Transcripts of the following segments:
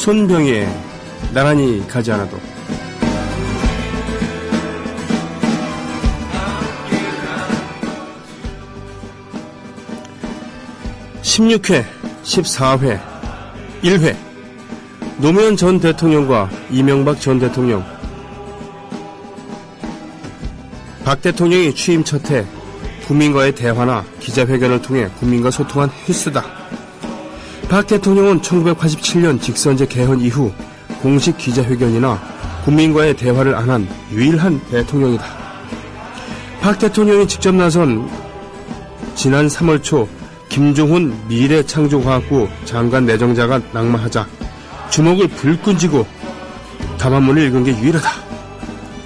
손병희의 나란히 가지 않아도. 16회, 14회, 1회 노무현 전 대통령과 이명박 전 대통령. 박 대통령이 취임 첫해 국민과의 대화나 기자회견을 통해 국민과 소통한 횟수다. 박 대통령은 1987년 직선제 개헌 이후 공식 기자회견이나 국민과의 대화를 안 한 유일한 대통령이다. 박 대통령이 직접 나선 지난 3월 초 김종훈 미래창조과학부 장관 내정자가 낙마하자 주먹을 불끈 쥐고 담화문을 읽은 게 유일하다.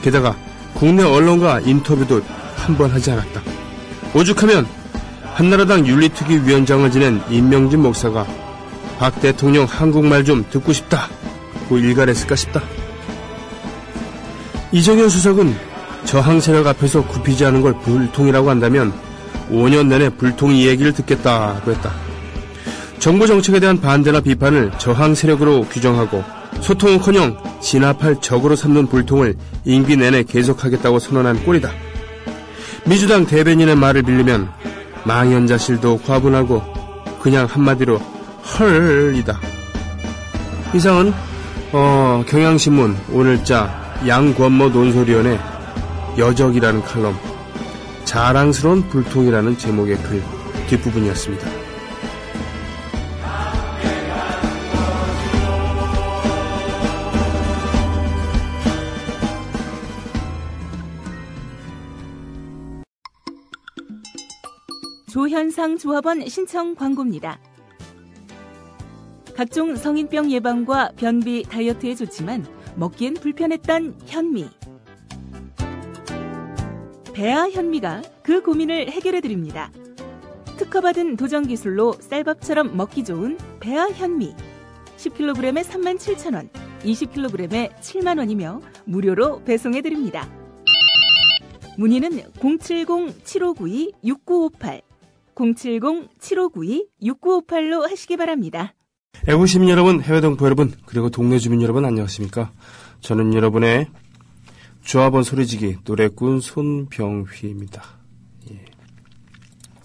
게다가 국내 언론과 인터뷰도 한 번 하지 않았다. 오죽하면 한나라당 윤리특위 위원장을 지낸 임명진 목사가 박 대통령 한국말 좀 듣고 싶다고 일갈했을까 싶다. 이정현 수석은 저항 세력 앞에서 굽히지 않은 걸 불통이라고 한다면 5년 내내 불통 이 얘기를 듣겠다고 했다. 정부 정책에 대한 반대나 비판을 저항 세력으로 규정하고 소통은커녕 진압할 적으로 삼는 불통을 임기 내내 계속하겠다고 선언한 꼴이다. 민주당 대변인의 말을 빌리면 망연자실도 과분하고 그냥 한마디로 헐이다. 이상은 경향신문 오늘자 양권모 논설위원의 여적이라는 칼럼, 자랑스러운 불통이라는 제목의 글 뒷부분이었습니다. 조현상 조합원 신청 광고입니다. 각종 성인병 예방과 변비, 다이어트에 좋지만 먹기엔 불편했던 현미. 배아 현미가 그 고민을 해결해드립니다. 특허받은 도전기술로 쌀밥처럼 먹기 좋은 배아 현미. 10kg에 37,000원, 20kg에 7만원이며 무료로 배송해드립니다. 문의는 070-7592-6958, 070-7592-6958로 하시기 바랍니다. 애국시민 여러분, 해외 동포 여러분, 그리고 동네 주민 여러분 안녕하십니까? 저는 여러분의 조합원 소리지기 노래꾼 손병휘입니다. 예.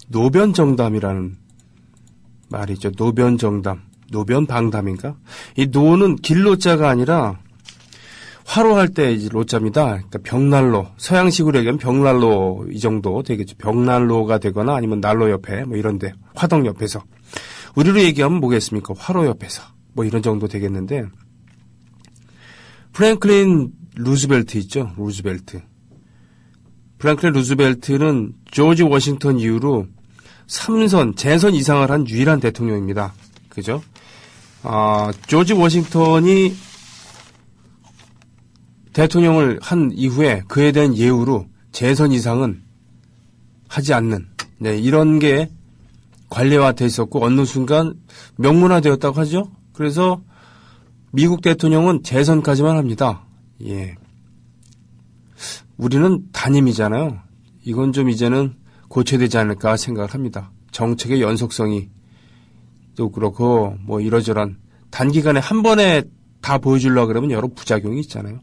노변정담이라는 말이 있죠. 노변정담, 노변방담인가? 이 노는 길로자가 아니라 화로할 때 이제 로자입니다. 그러니까 벽난로, 서양식으로 얘기하면 벽난로 이 정도 되겠죠. 벽난로가 되거나 아니면 난로 옆에 뭐 이런데 화덕 옆에서. 우리로 얘기하면 뭐겠습니까? 화로 옆에서 뭐 이런 정도 되겠는데, 프랭클린 루즈벨트 있죠. 루즈벨트. 프랭클린 루즈벨트는 조지 워싱턴 이후로 3선, 재선 이상을 한 유일한 대통령입니다. 그죠? 조지 워싱턴이 대통령을 한 이후에 그에 대한 예우로 재선 이상은 하지 않는, 네, 이런 게 관례화돼 있었고 어느 순간 명문화되었다고 하죠. 그래서 미국 대통령은 재선까지만 합니다. 예. 우리는 단임이잖아요. 이건 좀 이제는 고쳐되지 않을까 생각을 합니다. 정책의 연속성이 또 그렇고 뭐 이러저런 단기간에 한 번에 다 보여주려고 그러면 여러 부작용이 있잖아요.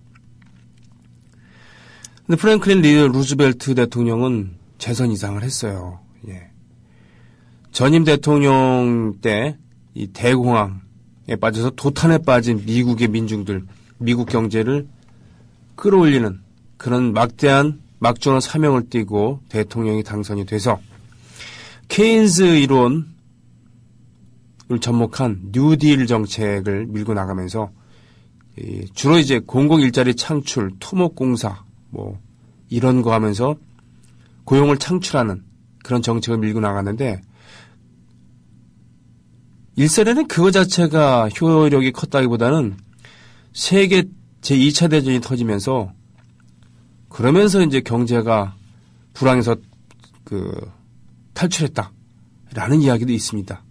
근데 프랭클린 루즈벨트 대통령은 재선 이상을 했어요. 예. 전임 대통령 때 이 대공황에 빠져서 도탄에 빠진 미국의 민중들, 미국 경제를 끌어올리는 그런 막대한 막중한 사명을 띠고 대통령이 당선이 돼서 케인즈 이론을 접목한 뉴딜 정책을 밀고 나가면서 주로 이제 공공일자리 창출, 토목공사 뭐 이런 거 하면서 고용을 창출하는 그런 정책을 밀고 나갔는데, 일설에는 그거 자체가 효력이 컸다기보다는 세계 제2차 대전이 터지면서 그러면서 이제 경제가 불황에서 탈출했다라는 이야기도 있습니다.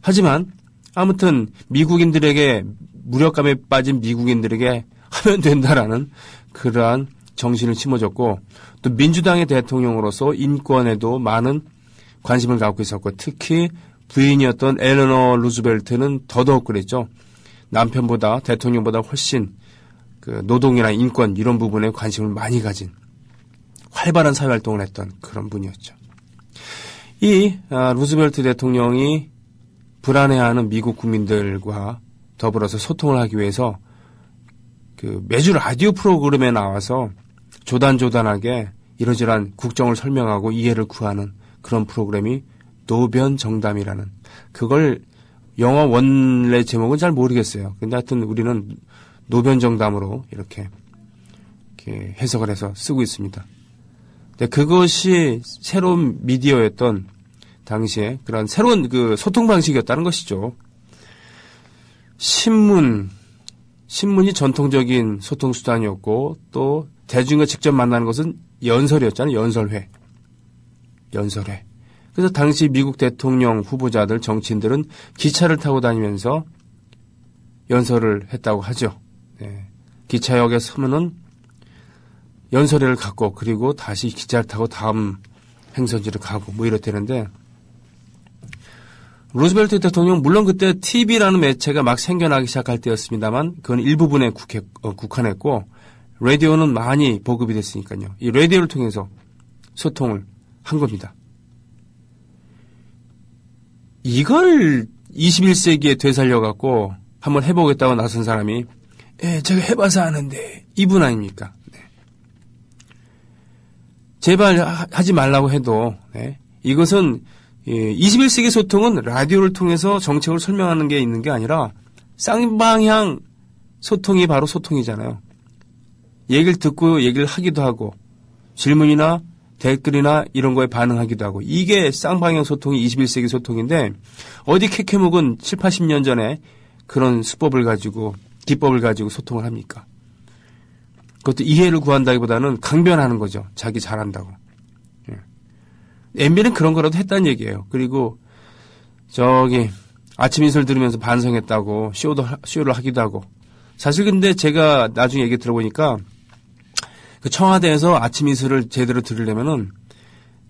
하지만 아무튼 미국인들에게, 무력감에 빠진 미국인들에게 하면 된다라는 그러한 정신을 심어줬고, 또 민주당의 대통령으로서 인권에도 많은 관심을 갖고 있었고, 특히 부인이었던 엘레너 루즈벨트는 더더욱 그랬죠. 남편보다 대통령보다 훨씬 그 노동이나 인권 이런 부분에 관심을 많이 가진 활발한 사회활동을 했던 그런 분이었죠. 이 루즈벨트 대통령이 불안해하는 미국 국민들과 더불어서 소통을 하기 위해서 그 매주 라디오 프로그램에 나와서 조단조단하게 이러저러한 국정을 설명하고 이해를 구하는 그런 프로그램이 노변정담이라는, 그걸 영어 원래 제목은 잘 모르겠어요. 근데 하여튼 우리는 노변정담으로 이렇게 해석을 해서 쓰고 있습니다. 근데 그것이 새로운 미디어였던 당시에 그런 새로운 그 소통 방식이었다는 것이죠. 신문이 전통적인 소통 수단이었고, 또 대중과 직접 만나는 것은 연설이었잖아요. 연설회. 그래서 당시 미국 대통령 후보자들, 정치인들은 기차를 타고 다니면서 연설을 했다고 하죠. 네. 기차역에 서면은 연설회를 갖고, 그리고 다시 기차를 타고 다음 행선지를 가고 뭐 이렇다는데, 루즈벨트 대통령 물론 그때 TV라는 매체가 막 생겨나기 시작할 때였습니다만 그건 일부분에 국한했고, 라디오는 많이 보급이 됐으니까요. 이 라디오를 통해서 소통을 한 겁니다. 이걸 21세기에 되살려갖고 한번 해보겠다고 나선 사람이, 제가 해봐서 아는데, 이분 아닙니까? 네. 제발 하지 말라고 해도, 네. 이것은 21세기 소통은 라디오를 통해서 정책을 설명하는 게 있는 게 아니라 쌍방향 소통이 바로 소통이잖아요. 얘기를 듣고 얘기를 하기도 하고, 질문이나 댓글이나 이런 거에 반응하기도 하고, 이게 쌍방향 소통이 21세기 소통인데, 어디 캐캐묵은 7, 80년 전에 그런 수법을 가지고, 기법을 가지고 소통을 합니까? 그것도 이해를 구한다기보다는 강변하는 거죠. 자기 잘한다고. MB는 그런 거라도 했다는 얘기예요. 그리고 아침 인사를 들으면서 반성했다고 쇼를 하기도 하고. 사실 근데 제가 나중에 얘기 들어보니까 그 청와대에서 아침 인사를 제대로 들으려면은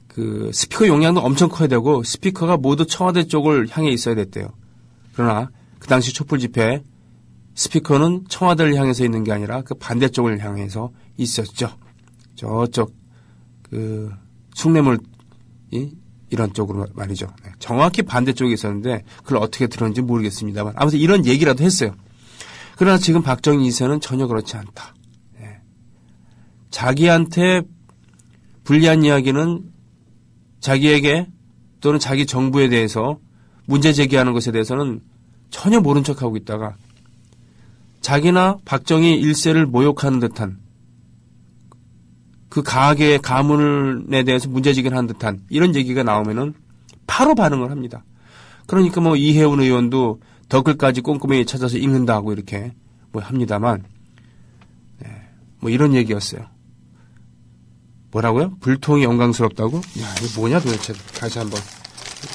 그 스피커 용량도 엄청 커야 되고, 스피커가 모두 청와대 쪽을 향해 있어야 됐대요. 그러나 그 당시 촛불 집회 스피커는 청와대를 향해서 있는 게 아니라 그 반대쪽을 향해서 있었죠. 저쪽 그 숭례물 이런 쪽으로 말이죠. 네. 정확히 반대쪽에 있었는데 그걸 어떻게 들었는지 모르겠습니다만 아무튼 이런 얘기라도 했어요. 그러나 지금 박정희 2세는 전혀 그렇지 않다. 네. 자기한테 불리한 이야기는 자기에게 또는 자기 정부에 대해서 문제 제기하는 것에 대해서는 전혀 모른 척하고 있다가, 자기나 박정희 1세를 모욕하는 듯한 그 가계의 가문에 대해서 문제제기를 듯한 이런 얘기가 나오면은 바로 반응을 합니다. 그러니까 뭐 이혜훈 의원도 댓글까지 꼼꼼히 찾아서 읽는다고 이렇게 뭐 합니다만, 네, 뭐 이런 얘기였어요. 뭐라고요? 불통이 영광스럽다고? 야, 이거 뭐냐 도대체. 다시 한번.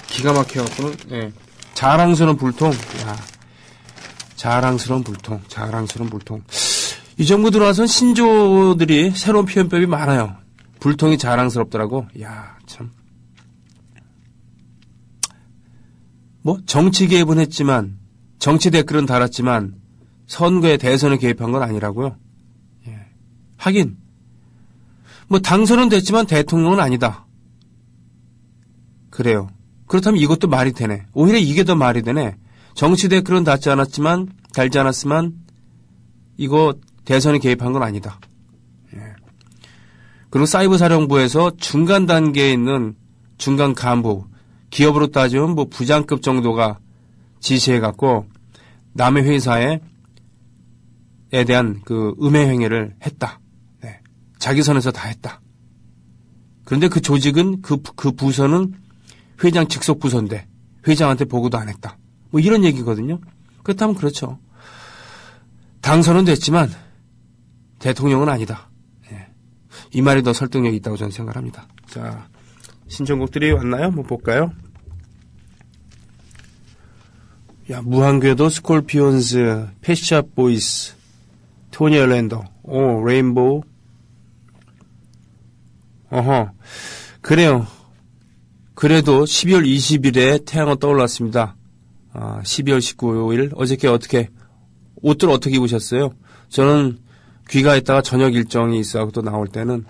기가 막혀갖고는, 네. 자랑스러운 불통. 야, 자랑스러운 불통. 이 정부 들어와서는 신조들이 새로운 표현법이 많아요. 불통이 자랑스럽더라고. 야, 참. 뭐 정치 개입은 했지만, 정치 댓글은 달았지만 선거에 대선에 개입한 건 아니라고요. 예. 하긴 뭐 당선은 됐지만 대통령은 아니다. 그래요. 그렇다면 이것도 말이 되네. 오히려 이게 더 말이 되네. 정치 댓글은 달지 않았지만 이거 대선에 개입한 건 아니다. 예. 그리고 사이버 사령부에서 중간 단계에 있는 중간 간부, 기업으로 따지면 뭐 부장급 정도가 지시해갖고 남의 회사에 대한 그 음해 행위를 했다. 네. 자기 선에서 다 했다. 그런데 그 조직은 그 부서는 회장 직속 부서인데 회장한테 보고도 안 했다. 뭐 이런 얘기거든요. 그렇다면 그렇죠. 당선은 됐지만 대통령은 아니다. 네. 이 말이 더 설득력이 있다고 저는 생각합니다. 자, 신청곡들이 왔나요? 뭐 볼까요? 야, 무한궤도, 스콜피온즈, 펫샵 보이스, 토니 얼랜도, 레인보우. 그래요. 그래도 12월 20일에 태양은 떠올랐습니다. 12월 19일, 어저께 어떻게 옷들 어떻게 입으셨어요? 저는 귀가했다가 저녁 일정이 있어서 또 나올 때는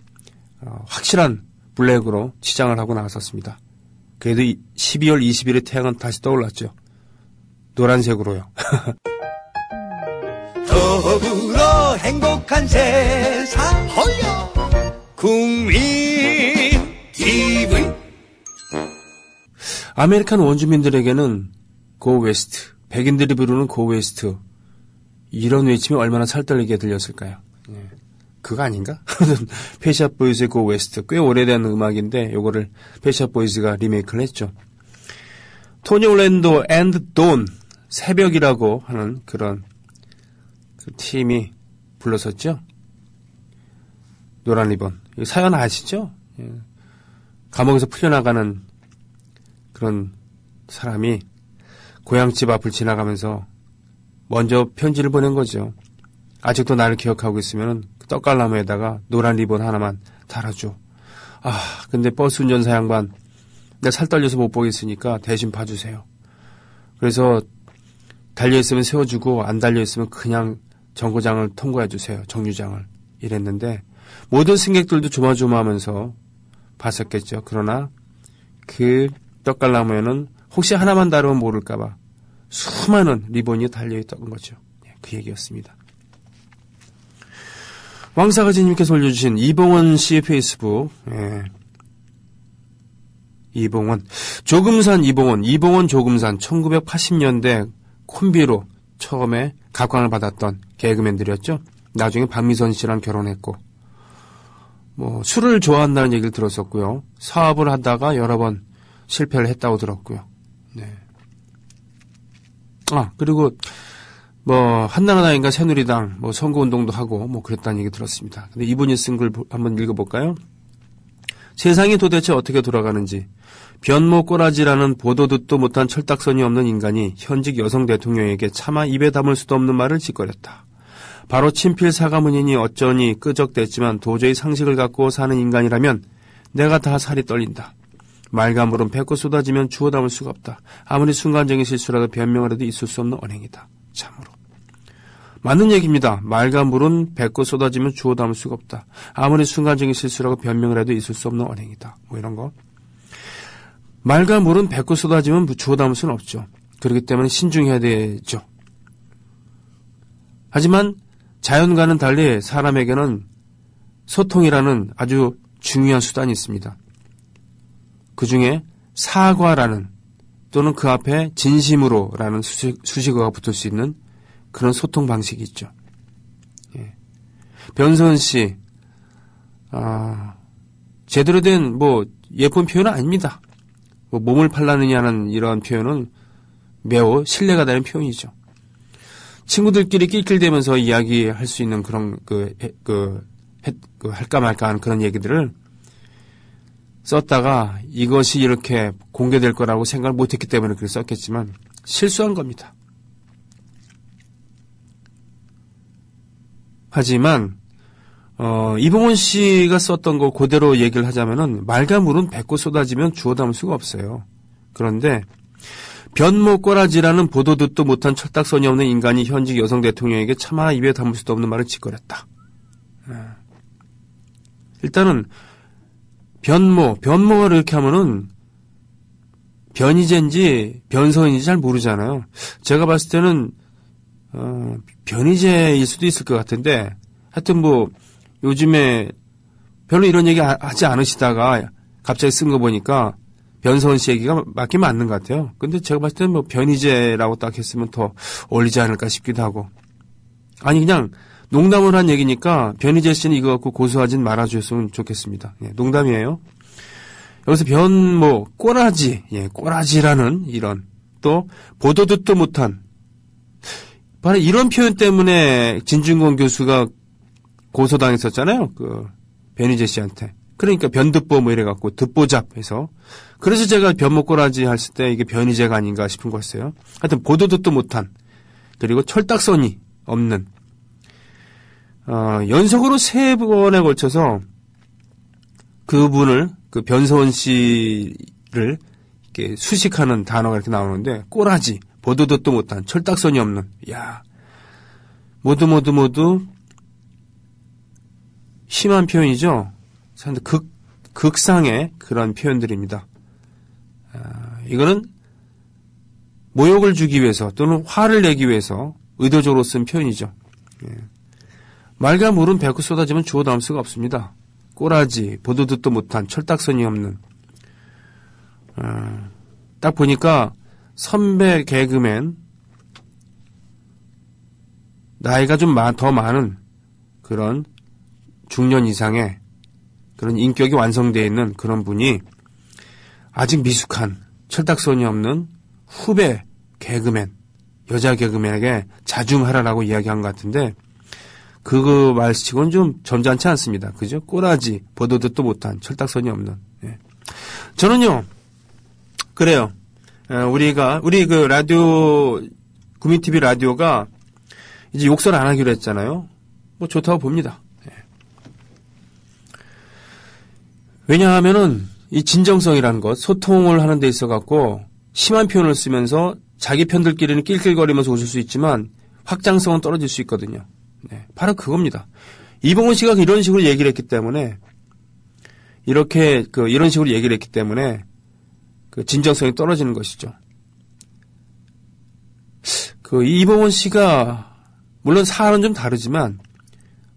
확실한 블랙으로 치장을 하고 나왔었습니다. 그래도 12월 20일에 태양은 다시 떠올랐죠. 노란색으로요. 더불어 행복한 세상 국민 TV. 아메리칸 원주민들에게는 고 웨스트, 백인들이 부르는 고 웨스트, 이런 외침이 얼마나 살떨리게 들렸을까요? 예. 그거 아닌가? 펫샵 보이즈의 고 웨스트, 꽤 오래된 음악인데 요거를 펫샵 보이즈가 리메이크를 했죠. 토니 올랜도 앤드 돈, 새벽이라고 하는 그런 그 팀이 불렀었죠. 노란 리본. 사연 아시죠? 예. 감옥에서 풀려나가는 그런 사람이 고향집 앞을 지나가면서 먼저 편지를 보낸 거죠. 아직도 나를 기억하고 있으면 떡갈나무에다가 노란 리본 하나만 달아줘. 근데 버스 운전사 양반, 내가 살 떨려서 못 보겠으니까 대신 봐주세요. 그래서 달려있으면 세워주고 안 달려있으면 그냥 정거장을 통과해주세요. 정류장을. 이랬는데 모든 승객들도 조마조마하면서 봤었겠죠. 그러나 그 떡갈나무에는 혹시 하나만 다르면 모를까봐 수많은 리본이 달려있던 거죠. 그 얘기였습니다. 왕사가지님께서 올려주신 이봉원 씨의 페이스북. 이봉원. 조금산 이봉원 조금산. 1980년대 콤비로 처음에 각광을 받았던 개그맨들이었죠. 나중에 박미선 씨랑 결혼했고, 술을 좋아한다는 얘기를 들었었고요. 사업을 하다가 여러 번 실패를 했다고 들었고요. 네. 그리고 한나라당인가 새누리당 선거운동도 하고 그랬다는 얘기 들었습니다. 근데 이분이 쓴 글 한번 읽어볼까요? 세상이 도대체 어떻게 돌아가는지 변모 꼬라지라는 보도 듣도 못한 철딱선이 없는 인간이 현직 여성 대통령에게 차마 입에 담을 수도 없는 말을 짓거렸다. 바로 친필 사과문이니 어쩌니 끄적댔지만 도저히 상식을 갖고 사는 인간이라면 내가 다 살이 떨린다. 말과 물은 뱉고 쏟아지면 주워 담을 수가 없다. 아무리 순간적인 실수라도 변명을 해도 있을 수 없는 언행이다. 참으로. 맞는 얘기입니다. 말과 물은 뱉고 쏟아지면 주워 담을 수가 없다. 아무리 순간적인 실수라고 변명을 해도 있을 수 없는 언행이다. 이런 거. 말과 물은 뱉고 쏟아지면 주워 담을 수는 없죠. 그렇기 때문에 신중해야 되죠. 하지만 자연과는 달리 사람에게는 소통이라는 아주 중요한 수단이 있습니다. 그 중에 사과라는 또는 그 앞에 진심으로라는 수식어가 붙을 수 있는 그런 소통 방식이 있죠. 변선 씨, 제대로 된 예쁜 표현은 아닙니다. 몸을 팔라느냐는 이런 표현은 매우 신뢰가 되는 표현이죠. 친구들끼리 낄낄대면서 이야기할 수 있는 그런 할까 말까 하는 그런 얘기들을 썼다가 이것이 이렇게 공개될 거라고 생각을 못했기 때문에 그렇게 썼겠지만 실수한 겁니다. 하지만 이봉원 씨가 썼던 거 그대로 얘기를 하자면은 말과 물은 뱉고 쏟아지면 주워 담을 수가 없어요. 그런데 변모 꼬라지라는 보도 듣도 못한 철딱선이 없는 인간이 현직 여성 대통령에게 차마 입에 담을 수도 없는 말을 짓거렸다. 일단은 변모가 이렇게 하면은 변희재인지 변서인지 잘 모르잖아요. 제가 봤을 때는 변희재일 수도 있을 것 같은데 하여튼 요즘에 별로 이런 얘기 하지 않으시다가 갑자기 쓴 거 보니까 변서은 씨 얘기가 맞긴 맞는 것 같아요. 근데 제가 봤을 때는 변희재라고 딱 했으면 더 어울리지 않을까 싶기도 하고. 아니 그냥 농담을 한 얘기니까 변희재 씨는 이거 갖고 고소하진 말아주셨으면 좋겠습니다. 농담이에요. 여기서 변모, 꼬라지, 꼬라지라는 이런 또 보도 듣도 못한 바로 이런 표현 때문에 진중권 교수가 고소당했었잖아요. 변희재 씨한테. 그러니까 변듣보 이래갖고 듣보잡해서. 그래서 제가 변모 꼬라지 했을 때 이게 변희재가 아닌가 싶은 거였어요. 하여튼 보도 듣도 못한 그리고 철딱선이 없는 연속으로 3번에 걸쳐서 그분을 변서원 씨를 이렇게 수식하는 단어가 이렇게 나오는데 꼬라지, 보도 듣도 못한 철딱선이 없는. 야, 모두 심한 표현이죠. 상당히 극상의 그런 표현들입니다. 이거는 모욕을 주기 위해서 또는 화를 내기 위해서 의도적으로 쓴 표현이죠. 말과 물은 배고 쏟아지면 주워 담을 수가 없습니다. 꼬라지, 보도 듣도 못한, 철딱선이 없는. 딱 보니까 선배 개그맨, 나이가 좀 더 많은 그런 중년 이상의 그런 인격이 완성되어 있는 그런 분이 아직 미숙한, 철딱선이 없는 후배 개그맨, 여자 개그맨에게 자중하라라고 이야기한 것 같은데, 그 말치고는 좀 점잖지 않습니다. 그죠? 꼬라지, 보도 듣도 못한, 철딱선이 없는. 예. 저는요, 그래요. 우리 그 라디오, 구민TV 라디오가 이제 욕설 안 하기로 했잖아요. 뭐 좋다고 봅니다. 예. 왜냐하면은 이 진정성이라는 것, 소통을 하는 데 있어 갖고 심한 표현을 쓰면서 자기 편들끼리는 낄낄거리면서 웃을 수 있지만 확장성은 떨어질 수 있거든요. 네, 바로 그겁니다. 이봉원 씨가 이런 식으로 얘기를 했기 때문에 이런 식으로 얘기를 했기 때문에 그 진정성이 떨어지는 것이죠. 그 이봉원 씨가 물론 사안은 좀 다르지만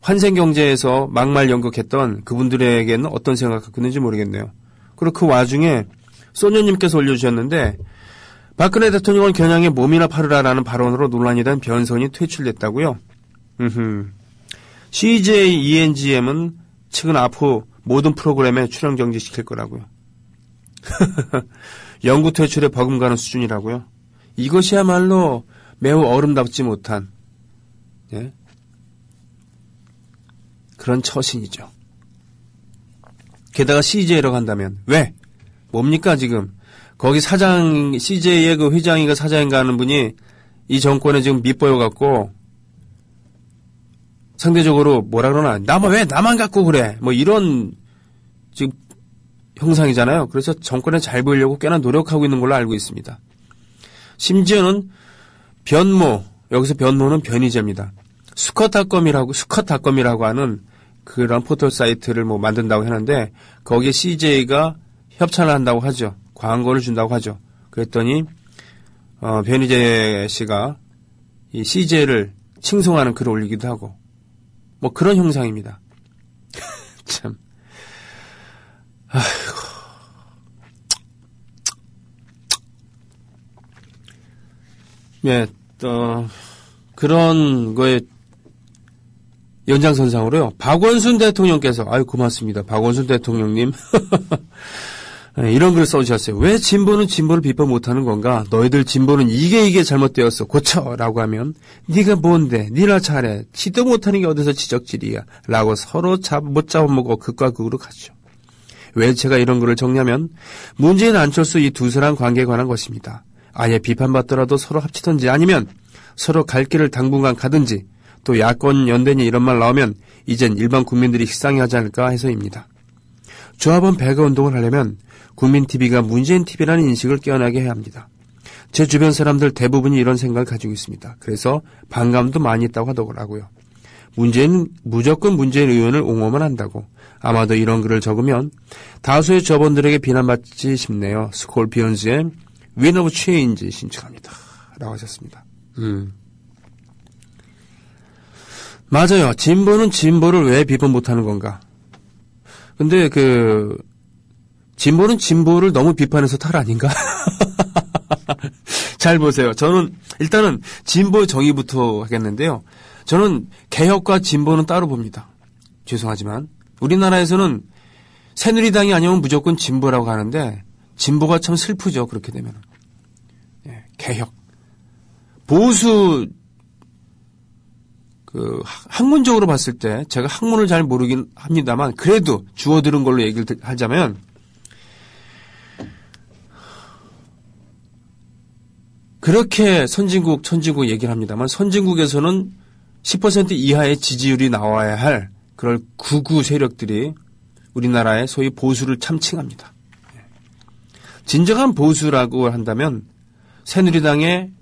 환생경제에서 막말 연극했던 그분들에게는 어떤 생각을 갖고 있는지 모르겠네요. 그리고 그 와중에 소녀님께서 올려주셨는데 박근혜 대통령은 겨냥에 몸이나 팔으라라는 발언으로 논란이 된 변선이 퇴출됐다고요? CJ ENGM은 측은 앞으로 모든 프로그램에 출연 정지시킬 거라고요. 영구 퇴출에 버금가는 수준이라고요. 이것이야말로 매우 어른답지 못한 예? 그런 처신이죠. 게다가 CJ라고 한다면 왜? 뭡니까 지금? 거기 사장, CJ의 그 회장인가 사장인가 하는 분이 이 정권에 지금 밑보여갖고 상대적으로 뭐라 그러나, 왜 나만 갖고 그래? 뭐 이런 지금 형상이잖아요. 그래서 정권에 잘 보이려고 꽤나 노력하고 있는 걸로 알고 있습니다. 심지어는 변모, 여기서 변모는 변희재입니다. 수컷닷컴이라고 하는 그런 포털 사이트를 뭐 만든다고 했는데 거기에 CJ가 협찬을 한다고 하죠. 광고를 준다고 하죠. 그랬더니 변희재 씨가 이 CJ를 칭송하는 글을 올리기도 하고 뭐 그런 형상입니다. 참. 아이고. 예, 그런 거에 연장선상으로요. 박원순 대통령께서 아유 고맙습니다. 박원순 대통령님 이런 글을 써주셨어요. 왜 진보는 진보를 비판 못하는 건가? 너희들 진보는 이게 잘못되었어. 고쳐라고 하면 네가 뭔데? 니나 잘해. 지도 못하는 게 어디서 지적질이야. 라고 서로 못 잡아먹고 극과 극으로 가죠. 왜 제가 이런 글을 정리하면 문재인 안철수 이 두 사람 관계에 관한 것입니다. 아예 비판받더라도 서로 합치든지 아니면 서로 갈 길을 당분간 가든지 또 야권 연대니 이런 말 나오면 이젠 일반 국민들이 식상해하지 않을까 해서입니다. 조합원 배가 운동을 하려면 국민TV가 문재인TV라는 인식을 깨어나게 해야 합니다. 제 주변 사람들 대부분이 이런 생각을 가지고 있습니다. 그래서 반감도 많이 있다고 하더라고요. 무조건 문재인 의원을 옹호만 한다고. 아마도 이런 글을 적으면 다수의 조합원들에게 비난받지 싶네요. 스콜피언즈의 Wind of Change 신청합니다. 라고 하셨습니다. 맞아요. 진보는 진보를 왜 비판 못하는 건가? 근데 진보는 진보를 너무 비판해서 탈 아닌가? 잘 보세요. 저는 일단은 진보의 정의부터 하겠는데요. 저는 개혁과 진보는 따로 봅니다. 죄송하지만 우리나라에서는 새누리당이 아니면 무조건 진보라고 하는데 진보가 참 슬프죠. 그렇게 되면. 예, 개혁. 보수 학문적으로 봤을 때 제가 학문을 잘 모르긴 합니다만 그래도 주워 들은 걸로 얘기를 하자면 그렇게 선진국 천진국 얘기를 합니다만 선진국에서는 10% 이하의 지지율이 나와야 할 그런 극우 세력들이 우리나라의 소위 보수를 참칭합니다. 진정한 보수라고 한다면 새누리당에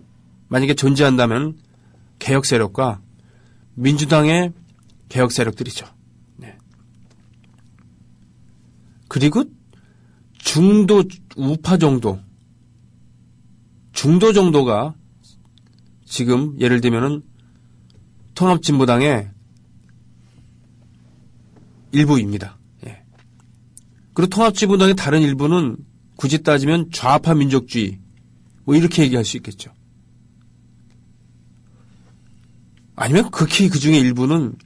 만약에 존재한다면 개혁 세력과 민주당의 개혁 세력들이죠. 네. 그리고 중도 우파 정도가 지금 예를 들면은 통합진보당의 일부입니다. 예. 그리고 통합진보당의 다른 일부는 굳이 따지면 좌파 민족주의 뭐 이렇게 얘기할 수 있겠죠. 아니면 극히 그 중에 일부는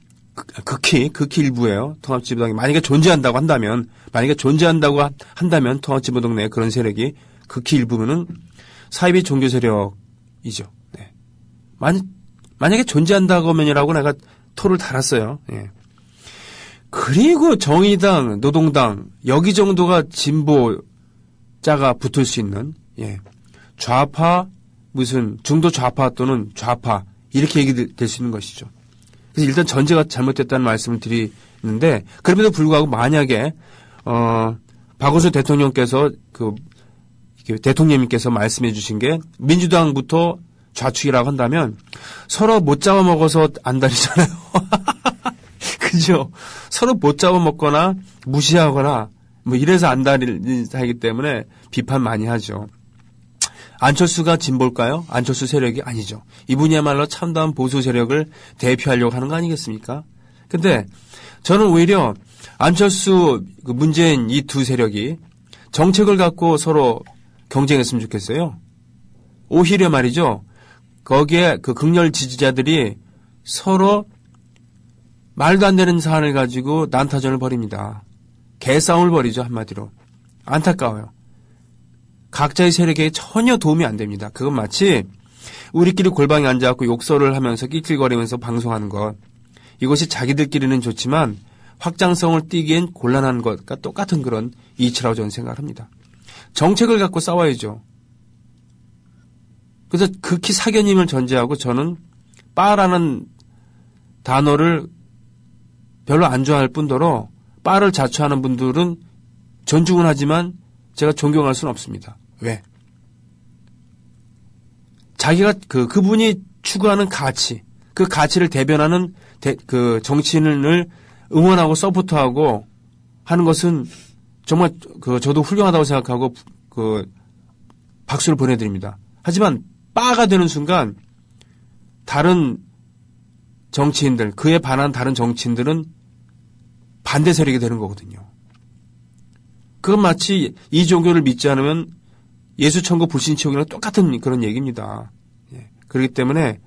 극히 일부예요. 통합진보당이 만약에 존재한다고 한다면 통합진보당 내 그런 세력이 극히 일부면은 사이비 종교 세력이죠. 네. 만약에 존재한다고 하면이라고 내가 토를 달았어요. 예. 그리고 정의당, 노동당 여기 정도가 진보자가 붙을 수 있는 예. 좌파 무슨 중도 좌파 또는 좌파 이렇게 얘기될 수 있는 것이죠. 그래서 일단 전제가 잘못됐다는 말씀을 드리는데 그럼에도 불구하고 만약에 박원순 대통령께서 대통령님께서 말씀해 주신 게 민주당부터 좌측이라고 한다면 서로 못 잡아먹어서 안 다니잖아요. 그죠? 서로 못 잡아먹거나 무시하거나 뭐 이래서 안 다니기 때문에 비판 많이 하죠. 안철수가 진볼까요? 안철수 세력이 아니죠. 이분이야말로 참다운 보수 세력을 대표하려고 하는 거 아니겠습니까? 근데 저는 오히려 안철수, 문재인 이 두 세력이 정책을 갖고 서로 경쟁했으면 좋겠어요. 오히려 말이죠. 거기에 그 극렬 지지자들이 서로 말도 안 되는 사안을 가지고 난타전을 벌입니다. 개싸움을 벌이죠, 한마디로. 안타까워요. 각자의 세력에 전혀 도움이 안 됩니다. 그건 마치 우리끼리 골방에 앉아갖고 욕설을 하면서 낄낄거리면서 방송하는 것. 이것이 자기들끼리는 좋지만 확장성을 띠기엔 곤란한 것과 똑같은 그런 이치라고 저는 생각을 합니다. 정책을 갖고 싸워야죠. 그래서 극히 사견임을 전제하고 저는 빠라는 단어를 별로 안 좋아할 뿐더러 빠를 자처하는 분들은 존중은 하지만 제가 존경할 수는 없습니다. 왜? 자기가 그분이 추구하는 가치, 그 가치를 대변하는 그 정치인을 응원하고 서포트하고 하는 것은 정말 저도 훌륭하다고 생각하고 박수를 보내드립니다. 하지만 빠가 되는 순간 다른 정치인들, 그에 반한 다른 정치인들은 반대 세력이 되는 거거든요. 그건 마치 이 종교를 믿지 않으면 예수 천국 불신 지옥이랑 똑같은 그런 얘기입니다. 예. 그렇기 때문에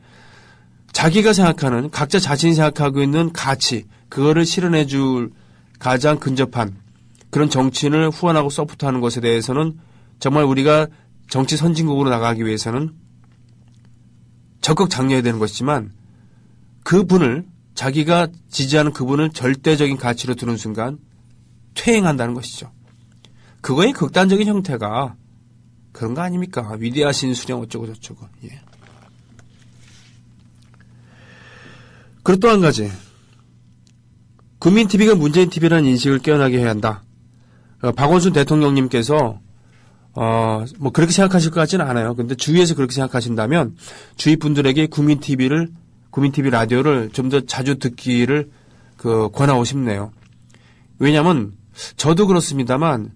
자기가 생각하는 각자 자신이 생각하고 있는 가치 그거를 실현해 줄 가장 근접한 그런 정치인을 후원하고 서포트하는 것에 대해서는 정말 우리가 정치 선진국으로 나가기 위해서는 적극 장려해야 되는 것이지만 그분을 자기가 지지하는 그분을 절대적인 가치로 두는 순간 퇴행한다는 것이죠. 그거의 극단적인 형태가 그런 거 아닙니까? 위대하신 수령 어쩌고 저쩌고. 예. 그리고 또 한 가지. 국민TV가 문재인TV라는 인식을 깨어나게 해야 한다. 박원순 대통령님께서 뭐 그렇게 생각하실 것 같지는 않아요. 근데 주위에서 그렇게 생각하신다면 주위 분들에게 국민TV 라디오를 좀 더 자주 듣기를 권하고 싶네요. 왜냐하면 저도 그렇습니다만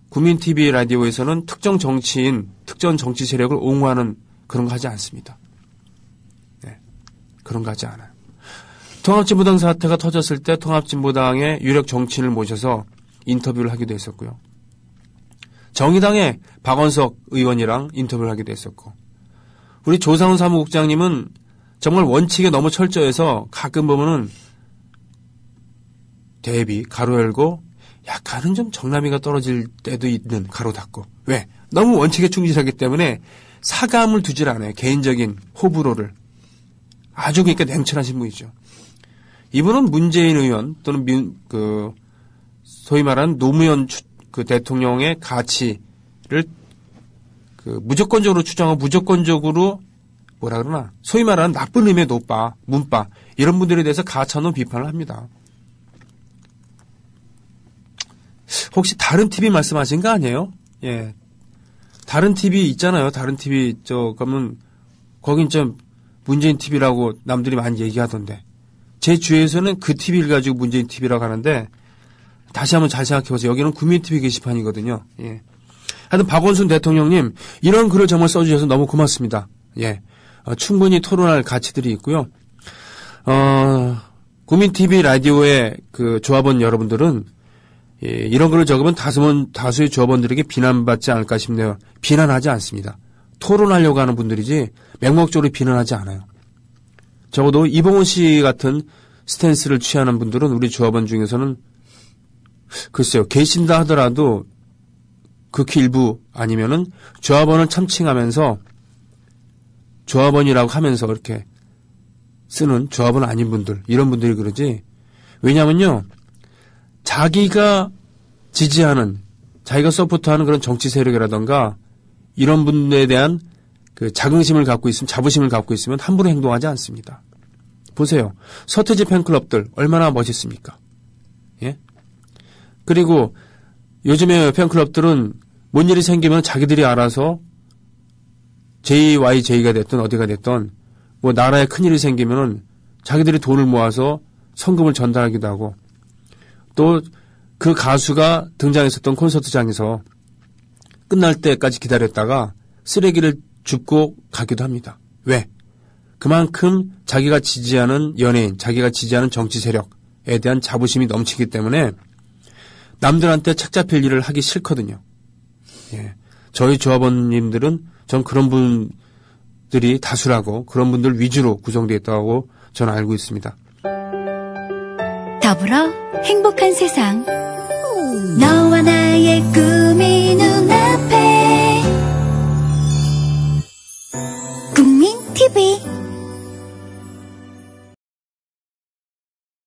국민TV 라디오에서는 특정 정치인, 특정 정치 세력을 옹호하는 그런 거 하지 않습니다. 네, 그런 거 하지 않아요. 통합진보당 사태가 터졌을 때 통합진보당의 유력 정치인을 모셔서 인터뷰를 하기도 했었고요. 정의당의 박원석 의원이랑 인터뷰를 하기도 했었고 우리 조상훈 사무국장님은 정말 원칙에 너무 철저해서 가끔 보면은 대비 가로 열고 약간은 좀 정남이가 떨어질 때도 있는 가로 닫고 왜? 너무 원칙에 충실하기 때문에 사감을 두질 않아요. 개인적인 호불호를. 아주 그러니까 냉철하신 분이죠. 이분은 문재인 의원 또는 소위 말하는 노무현 대통령의 가치를 무조건적으로 추정하고 무조건적으로 뭐라 그러나 소위 말하는 나쁜 의미의 노빠, 문빠 이런 분들에 대해서 가차놓은 비판을 합니다. 혹시 다른 TV 말씀하신 거 아니에요? 예, 다른 TV 있잖아요. 다른 TV 그러면 거긴 좀 문재인 TV라고 남들이 많이 얘기하던데 제 주위에서는 그 TV를 가지고 문재인 TV라고 하는데 다시 한번 잘 생각해보세요. 여기는 국민TV 게시판이거든요. 예. 하여튼 박원순 대통령님 이런 글을 정말 써주셔서 너무 고맙습니다. 예. 충분히 토론할 가치들이 있고요. 국민TV 라디오의 그 조합원 여러분들은 예, 이런 글을 적으면 다수의 조합원들에게 비난받지 않을까 싶네요. 비난하지 않습니다. 토론하려고 하는 분들이지 맹목적으로 비난하지 않아요. 적어도 이봉훈 씨 같은 스탠스를 취하는 분들은 우리 조합원 중에서는 글쎄요. 계신다 하더라도 극히 일부 아니면은 조합원을 참칭하면서 조합원이라고 하면서 이렇게 쓰는 조합원 아닌 분들, 이런 분들이 그러지. 왜냐면요. 자기가 지지하는, 자기가 서포트하는 그런 정치 세력이라던가 이런 분에 대한 그 자긍심을 갖고 있으면, 자부심을 갖고 있으면 함부로 행동하지 않습니다. 보세요. 서태지 팬클럽들 얼마나 멋있습니까? 예? 그리고 요즘에 팬클럽들은 뭔 일이 생기면 자기들이 알아서 JYJ가 됐든 어디가 됐든 뭐 나라에 큰일이 생기면은 자기들이 돈을 모아서 성금을 전달하기도 하고 또 그 가수가 등장했었던 콘서트장에서 끝날 때까지 기다렸다가 쓰레기를 줍고 가기도 합니다. 왜? 그만큼 자기가 지지하는 연예인, 자기가 지지하는 정치 세력에 대한 자부심이 넘치기 때문에 남들한테 책 잡힐 일을 하기 싫거든요. 예. 저희 조합원님들은 전 그런 분들이 다수라고 그런 분들 위주로 구성되어 있다고 저는 알고 있습니다. 더불어 행복한 세상 너와 나의 꿈이 눈앞에 국민TV